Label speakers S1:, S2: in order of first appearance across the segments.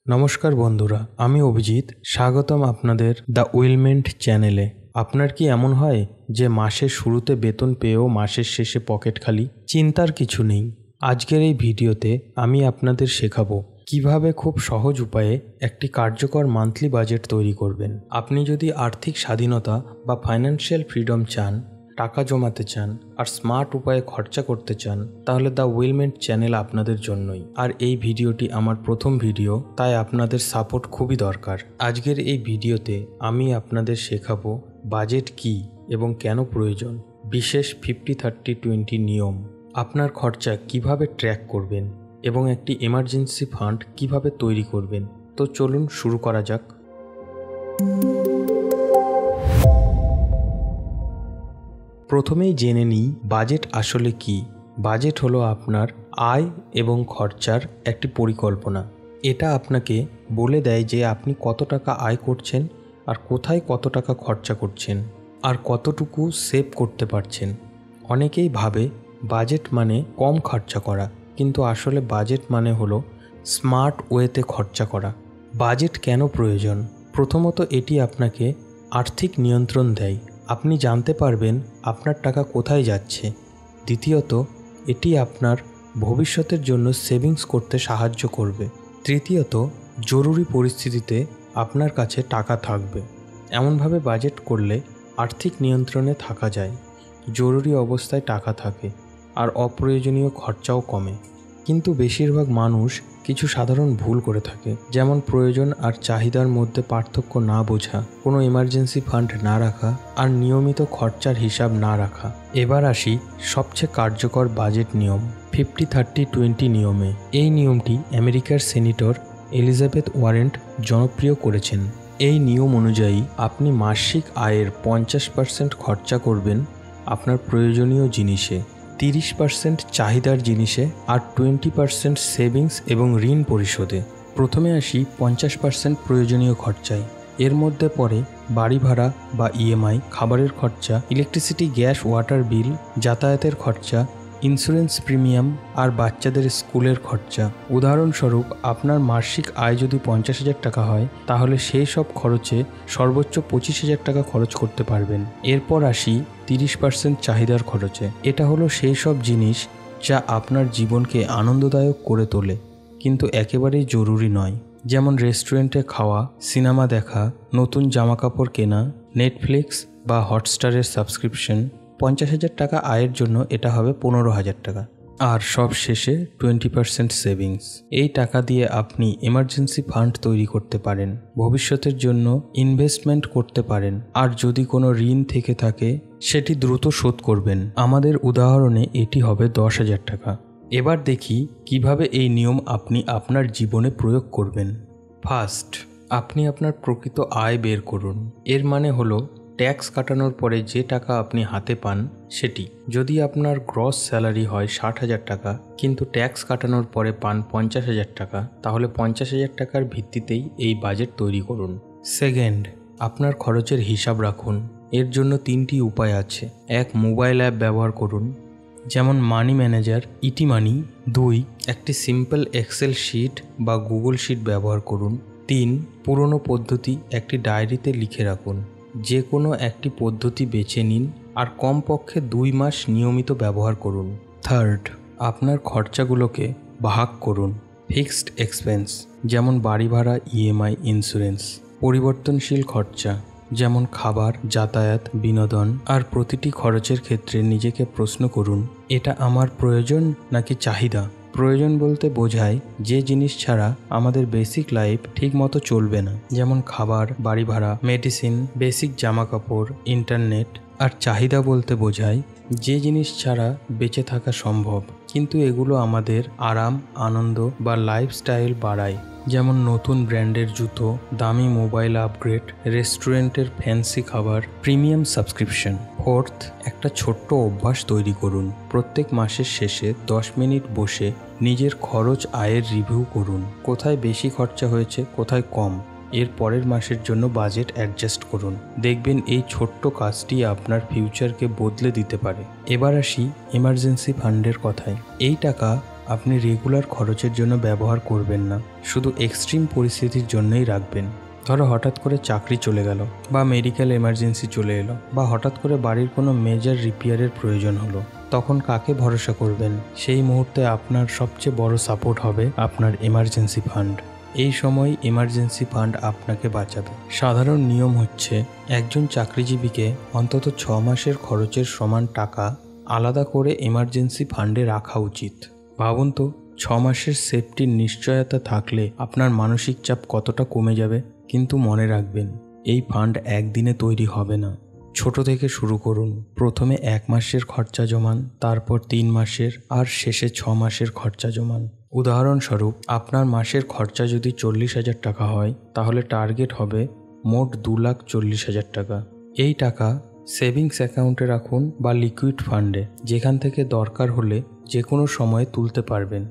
S1: নমস্কার বন্ধুরা, আমি অভিজিৎ। স্বাগতম আপনাদের দ্য উইলমেন্ট চ্যানেলে। আপনার কি এমন হয় যে মাসের শুরুতে বেতন পেয়েও মাসের শেষে পকেট খালি? চিন্তার কিছু নেই। আজকের এই ভিডিওতে আমি আপনাদের শেখাবো কিভাবে খুব সহজ উপায়ে একটি কার্যকর মান্থলি বাজেট তৈরি করবেন। আপনি যদি আর্থিক স্বাধীনতা বা ফাইন্যান্সিয়াল ফ্রিডম চান, টাকা জমাতে চান আর স্মার্ট উপায়ে খরচা করতে চান, তাহলে দ্য উইলমেন্ট চ্যানেল আপনাদের জন্যই। আর এই ভিডিওটি আমার প্রথম ভিডিও, তাই আপনাদের সাপোর্ট খুবই দরকার। আজকের এই ভিডিওতে আমি আপনাদের শেখাবো বাজেট কী এবং কেন প্রয়োজন, বিশেষ 50-30-20 নিয়ম, আপনার খরচা কিভাবে ট্র্যাক করবেন এবং একটি এমার্জেন্সি ফান্ড কিভাবে তৈরি করবেন। তো চলুন শুরু করা যাক। প্রথমেই জেনে নিই বাজেট আসলে কি। বাজেট হলো আপনার আয় এবং খরচার একটি পরিকল্পনা। এটা আপনাকে বলে দেয় যে আপনি কত টাকা আয় করছেন আর কোথায় কত টাকা খরচা করছেন আর কতটুকু সেভ করতে পারছেন। অনেকেই ভাবে বাজেট মানে কম খরচা করা, কিন্তু আসলে বাজেট মানে হলো স্মার্ট ওয়েতে খরচা করা। বাজেট কেন প্রয়োজন? প্রথমত, এটি আপনাকে আর্থিক নিয়ন্ত্রণ দেয়। আপনি জানতে পারবেন আপনার টাকা কোথায় যাচ্ছে। দ্বিতীয়ত, এটি আপনার ভবিষ্যতের জন্য সেভিংস করতে সাহায্য করবে। তৃতীয়ত, জরুরি পরিস্থিতিতে আপনার কাছে টাকা থাকবে। এমনভাবে বাজেট করলে আর্থিক নিয়ন্ত্রণে থাকা যায়, জরুরি অবস্থায় টাকা থাকে আর অপ্রয়োজনীয় খরচাও কমে। কিন্তু বেশিরভাগ মানুষ কিছু সাধারণ ভুল করে থাকে, যেমন প্রয়োজন আর চাহিদার মধ্যে পার্থক্য না বোঝা, কোনো এমার্জেন্সি ফান্ড না রাখা আর নিয়মিত খরচার হিসাব না রাখা। এবার আসি সবচেয়ে কার্যকর বাজেট নিয়ম, 50-30-20 নিয়মে। এই নিয়মটি আমেরিকার সেনেটর এলিজাবেথ ওয়ারেন জনপ্রিয় করেছেন। এই নিয়ম অনুযায়ী আপনি মাসিক আয়ের 50% খরচা করবেন আপনার প্রয়োজনীয় জিনিসে, 30% চাহিদার জিনিসে আর 20% সেভিংস এবং ঋণ পরিশোধে। প্রথমে আসি 50% প্রয়োজনীয় খরচায়। এর মধ্যে পড়ে বাড়ি ভাড়া বা ইএমআই, খাবারের খরচা, ইলেকট্রিসিটি, গ্যাস, ওয়াটার বিল, যাতায়াতের খরচা, ইন্স্যুরেন্স প্রিমিয়াম আর বাচ্চাদের স্কুলের খরচা। উদাহরণস্বরূপ, আপনার মাসিক আয় যদি 50,000 টাকা হয়, তাহলে সেই সব খরচে সর্বোচ্চ 25,000 টাকা খরচ করতে পারবেন। এরপর আসি 30% চাহিদার খরচে। এটা হলো সেই সব জিনিস যা আপনার জীবনকে আনন্দদায়ক করে তোলে কিন্তু একেবারেই জরুরি নয়, যেমন রেস্টুরেন্টে খাওয়া, সিনেমা দেখা, নতুন জামাকাপড় কেনা, নেটফ্লিক্স বা হটস্টারের সাবস্ক্রিপশন। 50,000 টাকা আয়ের জন্য এটা হবে 15,000 টাকা। আর সব শেষে 20% সেভিংস। এই টাকা দিয়ে আপনি এমার্জেন্সি ফান্ড তৈরি করতে পারেন, ভবিষ্যতের জন্য ইনভেস্টমেন্ট করতে পারেন, আর যদি কোনো ঋণ থেকে থাকে সেটি দ্রুত শোধ করবেন। আমাদের উদাহরণে এটি হবে 10,000 টাকা। এবার দেখি কিভাবে এই নিয়ম আপনি আপনার জীবনে প্রয়োগ করবেন। ফার্স্ট, আপনি আপনার প্রকৃত আয় বের করুন। এর মানে হলো ট্যাক্স কাটানোর পরে যে টাকা আপনি হাতে পান সেটি। যদি আপনার গ্রস স্যালারি হয় 60,000 টাকা কিন্তু ট্যাক্স কাটানোর পরে পান 50,000 টাকা, তাহলে 50,000 টাকার ভিত্তিতেই এই বাজেট তৈরি করুন। সেকেন্ড, আপনার খরচের হিসাব রাখুন। এর জন্য 3টি উপায় আছে। 1, মোবাইল অ্যাপ ব্যবহার করুন, যেমন মানি ম্যানেজার, ইটি মানি। 2, একটি সিম্পল এক্সেল শিট বা গুগল শিট ব্যবহার করুন। 3, পুরনো পদ্ধতি একটি ডায়েরিতে লিখে রাখুন। যে কোনো একটি পদ্ধতি বেছে নিন আর কমপক্ষে 2 মাস নিয়মিত ব্যবহার করুন। থার্ড, আপনার খরচাগুলোকে ভাগ করুন। ফিক্সড এক্সপেন্স, যেমন বাড়ি ভাড়া, ইএমআই, ইন্স্যুরেন্স। পরিবর্তনশীল খরচা, যেমন খাবার, যাতায়াত, বিনোদন। আর প্রতিটি খরচের ক্ষেত্রে নিজেকে প্রশ্ন করুন, এটা আমার প্রয়োজন নাকি চাহিদা? প্রয়োজন বলতে বোঝায় যে জিনিস ছাড়া আমাদের বেসিক লাইফ ঠিক মতো চলবে না, যেমন খাবার, বাড়ি ভাড়া, মেডিসিন, বেসিক জামা কাপড়, ইন্টারনেট। আর চাহিদা বলতে বোঝায় যে জিনিস ছাড়া বেঁচে থাকা সম্ভব কিন্তু এগুলো আমাদের আরাম, আনন্দ বা লাইফস্টাইল বাড়ায়, যেমন নতুন ব্র্যান্ডের জুতো, দামি মোবাইল আপগ্রেড, রেস্টুরেন্টের ফ্যান্সি খাবার, প্রিমিয়াম সাবস্ক্রিপশন। ফোর্থ, একটা ছোট্ট অভ্যাস তৈরি করুন। প্রত্যেক মাসের শেষে 10 মিনিট বসে নিজের খরচ আয়ের রিভিউ করুন। কোথায় বেশি খরচা হয়েছে, কোথায় কম। এর পরের মাসের জন্য বাজেট অ্যাডজাস্ট করুন। দেখবেন এই ছোট্ট কাজটি আপনার ফিউচারকে বদলে দিতে পারে। এবার আসি এমার্জেন্সি ফান্ডের কথায়। এই টাকা আপনি রেগুলার খরচের জন্য ব্যবহার করবেন না, শুধু এক্সট্রিম পরিস্থিতির জন্যই রাখবেন। ধরো হঠাৎ করে চাকরি চলে গেল, বা মেডিকেল এমার্জেন্সি চলে এলো, বা হঠাৎ করে বাড়ির কোনো মেজর রিপেয়ারের প্রয়োজন হলো, তখন কাকে ভরসা করবেন? সেই মুহূর্তে আপনার সবচেয়ে বড় সাপোর্ট হবে আপনার এমার্জেন্সি ফান্ড। এই সময় এমার্জেন্সি ফান্ড আপনাকে বাঁচাবে। সাধারণ নিয়ম হচ্ছে একজন চাকরিজীবীকে অন্তত 6 মাসের খরচের সমান টাকা আলাদা করে এমার্জেন্সি ফান্ডে রাখা উচিত। ভাবুন তো, 6 মাসের সেফটির নিশ্চয়তা থাকলে আপনার মানসিক চাপ কতটা কমে যাবে। কিন্তু মনে রাখবেন, এই ফান্ড একদিনে তৈরি হবে না। ছোট থেকে শুরু করুন। প্রথমে 1 মাসের খরচা জমান, তারপর 3 মাসের, আর শেষে 6 মাসের খরচা জমান। উদাহরণস্বরূপ, আপনার মাসের খরচা যদি 40,000 টাকা হয়, তাহলে টার্গেট হবে মোট 2,40,000 টাকা। এই টাকা সেভিংস অ্যাকাউন্টে রাখুন বা লিকুইড ফান্ডে, যেখান থেকে দরকার হলে যে কোনো সময়ে তুলতে পারবেন।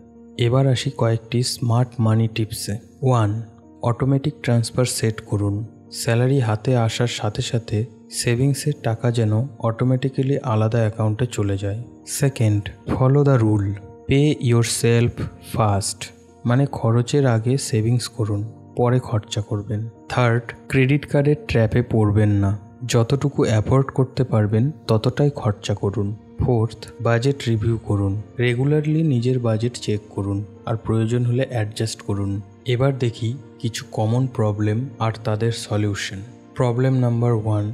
S1: এবার আসি কয়েকটি স্মার্ট মানি টিপসে। 1. অটোমেটিক ট্রান্সফার সেট করুন। স্যালারি হাতে আসার সাথে সাথে সেভিংসের টাকা যেন অটোমেটিক্যালি আলাদা অ্যাকাউন্টে চলে যায়। 2. Follow the rule, pay your self first, মানে খরচের আগে সেভিংস করুন, পরে খরচা করবেন। 3. ক্রেডিট কার্ডের ট্র্যাপে পড়বেন না, যতটুকু অ্যাফোর্ড করতে পারবেন ততটাই খরচা করুন। 4. বাজেট রিভিউ করুন। রেগুলারলি নিজের বাজেট চেক করুন আর প্রয়োজন হলে অ্যাডজাস্ট করুন। এবার দেখি কিছু কমন প্রবলেম আর তাদের সলিউশন। প্রবলেম নাম্বার 1,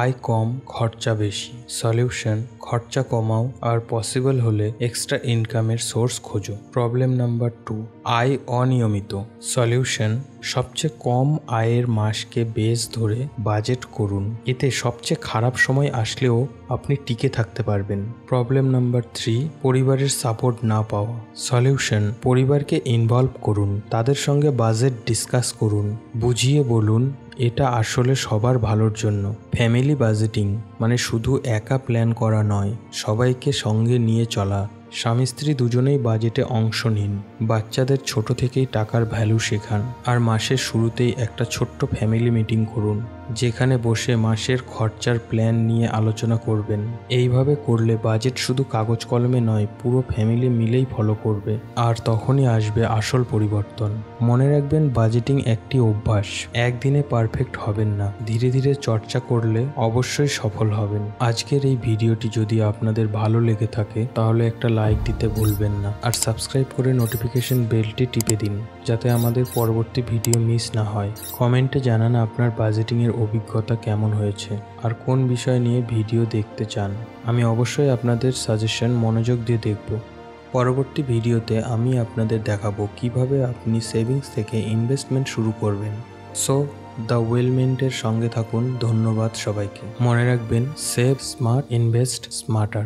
S1: আয় কম, খরচা বেশি। সলিউশন, খরচা কমাও আর পসিবল হলে এক্সট্রা ইনকামের সোর্স খোঁজো। প্রবলেম নাম্বার 2, আয় অনিয়মিত। সলিউশন, সবচেয়ে কম আয়ের মাসকে বেস ধরে বাজেট করুন, এতে সবচেয়ে খারাপ সময় আসলেও আপনি টিকে থাকতে পারবেন। প্রবলেম নাম্বার 3, পরিবারের সাপোর্ট না পাওয়া। সলিউশন, পরিবারকে ইনভলভ করুন, তাদের সঙ্গে বাজেট ডিসকাস করুন, বুঝিয়ে বলুন এটা আসলে সবার ভালোর জন্য। ফ্যামিলি বাজেটিং মানে শুধু একা প্ল্যান করা নয়, সবাইকে সঙ্গে নিয়ে চলা। স্বামী স্ত্রী দুজনেই বাজেটে অংশ নিন, বাচ্চাদের ছোট থেকেই টাকার ভ্যালু শেখান, আর মাসের শুরুতেই একটা ছোট্ট ফ্যামিলি মিটিং করুন, যেখানে বসে মাসের খরচার প্ল্যান নিয়ে আলোচনা করবেন। এইভাবে করলে বাজেট শুধু কাগজ কলমে নয়, পুরো ফ্যামিলি মিলেই ফলো করবে, আর তখনই আসবে আসল পরিবর্তন। মনে রাখবেন, বাজেটিং একটি অভ্যাস, একদিনে পারফেক্ট হবেন না, ধীরে ধীরে চর্চা করলে অবশ্যই সফল হবেন। আজকের এই ভিডিওটি যদি আপনাদের ভালো লেগে থাকে তাহলে একটা লাইক দিতে ভুলবেন না, আর সাবস্ক্রাইব করে নোটিফিকেশন বেলটি টিপে দিন, যাতে আমাদের পরবর্তী ভিডিও মিস না হয়। কমেন্টে জানান আপনার বাজেটিংয়ের অভিজ্ঞতা কেমন হয়েছে আর কোন বিষয় নিয়ে ভিডিও দেখতে চান। আমি অবশ্যই আপনাদের সাজেশন মনোযোগ দিয়ে দেখব। পরবর্তী ভিডিওতে আমি আপনাদের দেখাবো কিভাবে আপনি সেভিংস থেকে ইনভেস্টমেন্ট শুরু করবেন। সো দ্য ওয়েলমেন্টের সঙ্গে থাকুন। ধন্যবাদ সবাইকে। মনে রাখবেন, সেভ স্মার্ট, ইনভেস্ট স্মার্টার।